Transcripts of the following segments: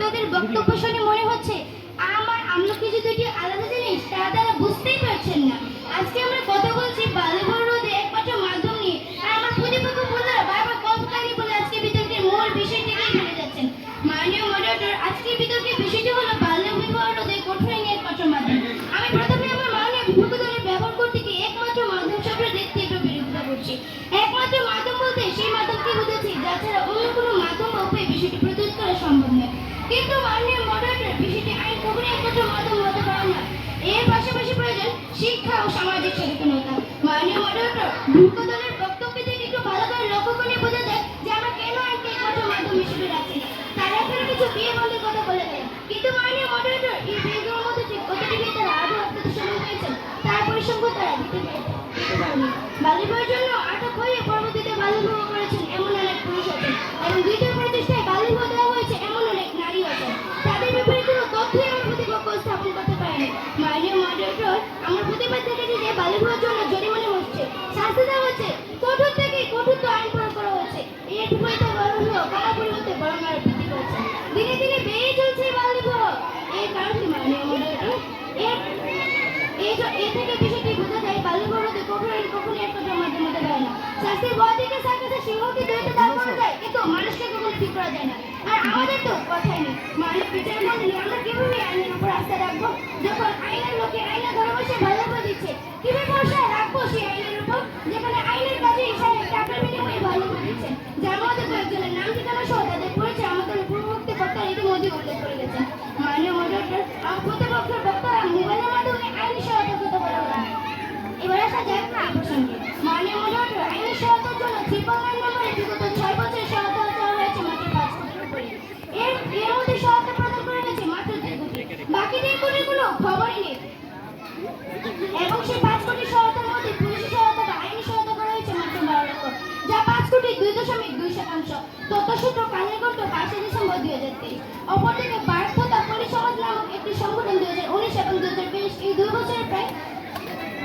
তাদের বক্তব্য শুনে মনে হচ্ছে আমরা কিছু দুটি আলাদা জিনিস তারা বুঝতেই পারছেন না। আজকে আমরা কথা বলছি বাল্যবিবাহ রোধে একমাত্র মাধ্যম নিয়ে, আর আমার প্রতিপক্ষ বন্ধুরা বারবার কল্পকাহিনী বলে আজকে বিতর্কের মূল বিষয়টিকেই ভুলে যাচ্ছেন। মাননীয় মডারেটর, আজকের বিতর্কের বিষয়টি হলো বাল্যবিবাহ রোধে কঠোর আইনের একমাত্র মাধ্যম। আমি প্রথমে আমার মাননীয় বিপক্ষ দলের ব্যবহার করতে গিয়ে একমাত্র মাধ্যম শব্দের তীব্র বিরোধিতা করছি। একমাত্র মাধ্যম বলতে সেই মাধ্যমকে বুঝেছি যা ছাড়া অন্য কোনো মাধ্যম বা উপায়ে বিষয়টি প্রতিরোধ করা সম্ভব নয়। কিন্তু মাননীয় মডারেটর, বিষয়টি আইন কখনোই একমাত্র মাধ্যম হতে পারে না। এর পাশাপাশি প্রয়োজন শিক্ষা ও সামাজিক সচেতনতা। মাননীয় মডারেটর, বিপক্ষ দলের বক্তব্য থেকে একটু ভালো করে লক্ষ্য করলে বোঝা যায় যে আমরা কেন আইনকে একমাত্র মাধ্যম হিসেবে রাখছি না। তারা এখানে কিছু বিয়ে বন্ধের কথা বলে গেল, কিন্তু মাননীয় মডারেটর, এই বিয়েগুলোর মধ্যে ঠিক প্রতিটি বিয়ে তারা আদৌ আপনাদের সময় পেয়েছেন, তার পরিসংখ্যান তারা দিতে পারেনি। বাল্যবিবাহের জন্য আটক হয়ে পরবর্তীতে বাল্যবিবাহ করেছেন এমন অনেক পুরুষ আছেন, এবং দ্বিতীয় প্রচেষ্টায় বাল্যবিবাহ দেওয়া হয়েছে এমন অনেক নারী আছেন। তাদের ব্যাপারে কোনো তথ্যই আমার প্রতিপক্ষ স্থাপন করতে পারেনি। মাননীয় মডারেটর, আমার প্রতিবাদ দেখেছি যে বাল্যবিবাহের জন্য জরিমানা হচ্ছে, শাস্তি দেওয়া হচ্ছে, কঠোর থেকে কঠোর আইন প্রয়োগ করা হচ্ছে। এর বিপরীতে বাল্যবিবাহ কড়া পরিবর্তে বরং আরো বৃদ্ধি করছে। দিনে দিনে বেড়ে চলছে বাল্যবিবাহ। এর কারণ কি মাননীয় মডারেটর? এ থেকে বিষয়টি বোঝা যায় বাল্যবিবাহ রোধে কঠোর আইন কখনোই একমাত্র মাধ্যম হতে পারে না। শাস্তির ভয় থেকে সার্কাসের সিংহকে দূরত্ব দাঁড় করা যায়, কিন্তু মানুষকে কখনো ঠিক করা যায় না। আর আমাদের তো কথাই নেই। মানব বিচার মন্ডলী, আমরা কিভাবে আইনের উপর আস্থা রাখবো যখন আইনের লোকে আইনের ঘরে বসে বাল্যবিবাহ দিচ্ছে? কিভাবে ভরসা রাখবো সেই আইনের উপর যেখানে আইনের কাজে ইশারায় টাকার বিনিময়ে বাল্যবিবাহ দিচ্ছেন, যার মধ্যে কয়েকজনের নাম ঠিকানা সহ তাদের পরিচয় আমাদের পূর্ববর্তী বক্তারা ইতিমধ্যে উল্লেখ করে গেছেন। মাননীয় মডারেটর, আমার প্রতিপক্ষের বক্তারা মোবাইলের মাধ্যমে আইনি সহায়তার কথা বলে গেলেন। এবার আসা যাক এই প্রসঙ্গে। মাননীয় মডারেটর, আইনি সহায়তার জন্য 999 নম্বরে বিগত 6 বছরের সহায়তা চাওয়া হয়েছে মাত্র 5 কোটির উপরে। এর মধ্যে সহায়তা প্রদান করা হয়েছে মাত্র 2 কোটি। বাকি 2 কোটির কোনো খবরই নেই। এবং সেই 5 কোটি সহায়তার মধ্যে পুলিশি সহায়তা বা আইনি সহায়তা করা হয়েছে মাত্র 12 লক্ষ, যা 5 কোটি 2.2%। তথ্যসূত্র কালের কণ্ঠ 5 ডিসেম্বর 2023। অপরদিকে বার্ধতা পরিসমাজ নামক একটি সংগঠন 2019 এবং 2020 এই 2 বছরে প্রায়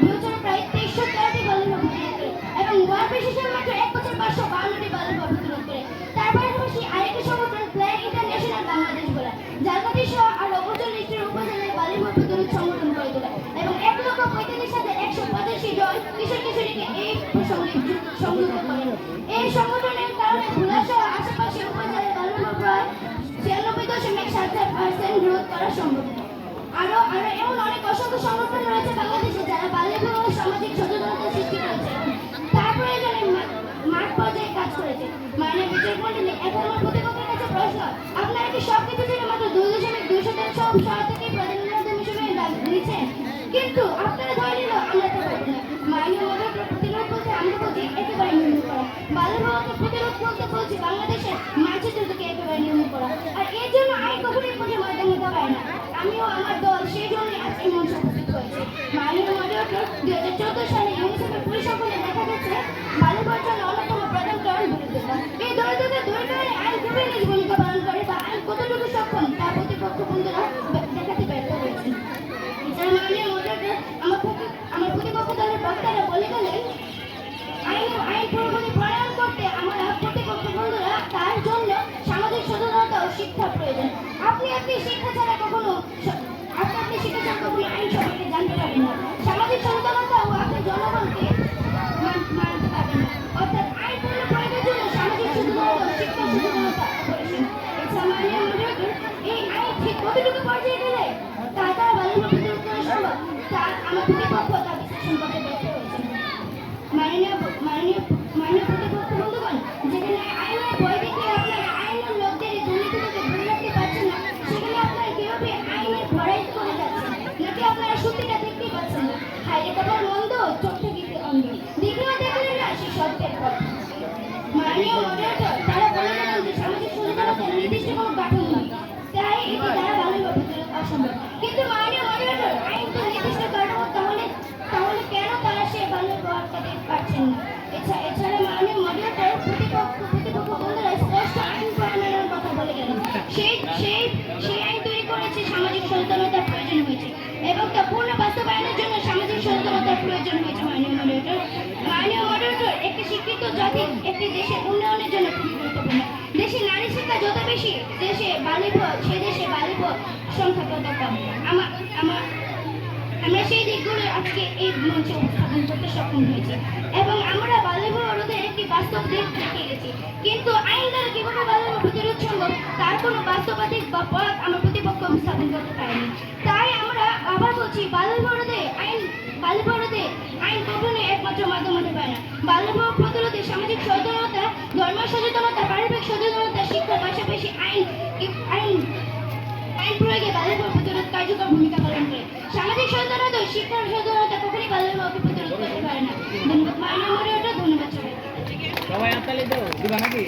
2313টি বাল্যবিবাহ প্রতিরোধ করে, এবং ওয়ার বিশেষের মাত্র 1 বছর 552টি বাল্যবিবাহ প্রতিরোধ করে। তার পাশাপাশি আরেকটি সংগঠন প্ল্যান ইন্টারন্যাশনাল বাংলাদেশ বলে ঝালকাঠি সহ আরো 39টি উপজেলায় বাল্যবিবাহ প্রতিরোধ সংগঠন গড়ে তোলে, এবং 1,35,185 জন কিশোর কিশোরীকে এই প্রসঙ্গে সংযুক্ত করে। এই সংগঠনের কারণে ভোলা সহ আশেপাশের উপজেলায় বাল্যবিবাহ প্রায় 96.77% রোধ করা সম্ভব। আরো এমন অনেক অসংখ্য সংগঠন রয়েছে বাংলাদেশে যারা বাল্যবিবাহ ও সামাজিক সচেতনতা সৃষ্টি করেছে, তার প্রয়োজনে মাঠ পর্যায়ে কাজ করেছে। মাননীয় বিচার মন্ডলী, এখন আমার প্রতিপক্ষের কাছে প্রশ্ন, আপনারা কি সব কিছু জন্য মাত্র 2.2% সব সহায়তাকে প্রধান মাধ্যম হিসেবে নিচ্ছেন? কিন্তু আপনারা ধরে নিল আমরা তো পারবো না। মাননীয় মডারেটর, প্রতিরোধ বলতে আমরা বলছি একেবারে নির্মূল করা। বাল্যবিবাহকে প্রতিরোধ করতে বলছি বাংলাদেশের মানচিত্রকে একেবারে নির্মূল করা। আর এর জন্য আইন কখনোই কোনো মাধ্যম হতে পারে না। আমিও আমার দল সেই জন্যই আজকে মঞ্চ উপস্থিত হয়েছে। মাননীয় মডারেটর, 2014 সালে ইউনিসেফের পরিসংখ্যানে দেখা গেছে বাল্যবিবাহের জন্য অন্যতম প্রধান কারণ দরিদ্রতা। এই দরিদ্রতা দূর করে আইন কিভাবে নিজ ভূমিকা পালন করে বা আইন কতটুকু সক্ষম তা প্রতিপক্ষ বন্ধুরা দেখাতে ব্যর্থ হয়েছেন। এছাড়া মাননীয় মডারেটর, আমার প্রতিপক্ষ দলের বক্তারা বলে গেলেন আইন পুরোপুরি প্রণয়ন করতে আমরা প্রতিপক্ষ বন্ধুরা তার জন্য সামাজিক সচেতনতা ও শিক্ষা প্রয়োজন। আপনি শিক্ষা ছাড়া কখনো আইন সম্পর্কে জানতে পারবেন না, সামাজিক সচেতনতা ও আপনি জনগণকে মানতে পারবেন না। অর্থাৎ আইন প্রয়োগের জন্য সামাজিক সচেতনতা ও শিক্ষা সচেতনতা অপরিসীম। এছাড়া মাননীয় মডারেটর, এই আইন ঠিক কতটুকু পর্যায়ে গেলে তারা বাল্যবিবাহ প্রতিরোধ করা সম্ভব তা আমার প্রতিপক্ষ তা বিশ্লেষণ করতে ব্যর্থ হয়েছে। মাননীয় প্রতিপক্ষ বন্ধুগণ, যেখানে আইনের বই দেখে আপনারা আইনের লোকদের দুর্নীতি থেকে দূরে রাখতে পারছেন না, সেখানে আপনারা কিভাবে আইনের ভরাই করে যাচ্ছেন? নাকি আপনারা সত্যিটা দেখতেই পাচ্ছেন না? হাইরে কথার মন্দ, চোখ থেকে অন্ধ, দেখলেও দেখলেন না সেই সত্যের পথ। মাননীয় মডারেটর, তারা বলে গেলেন যে সামাজিক সচেতনতা নির্দিষ্ট কোনো কাঠামো নয়, তাই এটি দ্বারা বাল্যবিবাহ প্রতিরোধ অসম্ভব। কিন্তু মাননীয় মডারেটর, আইন তো নির্দিষ্ট কাঠামো, তাহলে কেন তারা সেই বাল্যবিবাহ আটকাতে পারছেন না? এছাড়া মাননীয় মডারেটর, প্রতিপক্ষ বন্ধুরা স্পষ্ট আইন প্রণয়নের কথা বলে গেলেন। সেই আইন তৈরি করেছে সামাজিক সচেতনতার প্রয়োজন হয়েছে, এবং তা পূর্ণ বাস্তবায়নের জন্য সামাজিক সচেতনতার প্রয়োজন হয়েছে। মাননীয় মডারেটর, একটি শিক্ষিত জাতি একটি দেশের উন্নয়নের জন্য খুবই গুরুত্বপূর্ণ। দেশে নারী শিক্ষা যত বেশি, দেশে বাল্যবিবাহ সে দেশে থাকে তত কম। আমার আমার আমরা সেই দিকগুলো আজকে এই মঞ্চে উপস্থাপন করতে সক্ষম হয়েছি এবং আমরা বাল্যবিবাহ রোধের একটি বাস্তব দিক দেখে গেছি, কিন্তু আইন দ্বারা কিভাবে বাল্যবিবাহ প্রতিরোধ সম্ভব তার কোনো বাস্তবাধিক বা পথ আমরা প্রতিপক্ষ উপস্থাপন করতে পারিনি। তাই আমরা আবার বলছি, বাল্যবিবাহ রোধে আইন কখনোই একমাত্র মাধ্যম হতে পারে না। বাল্যবিবাহ প্রতিরোধে সামাজিক সচেতনতা, ধর্মীয় সচেতনতা, পারিবারিক সচেতনতা, শিক্ষার পাশাপাশি আইন আইন আইন প্রয়োগে বাল্যবিবাহ প্রতিরোধ কার্যকর ভূমিকা পালন করে। সামাজিক সচেতনতা ও শিক্ষার সচেতনতা কখনই বাল্যবিবাহকে প্রতিরোধ করতে পারে না। ধন্যবাদ মাননীয় মডারেটর, ধন্যবাদ সবাই। সবাই হাততালি দাও, দিবা নাকি?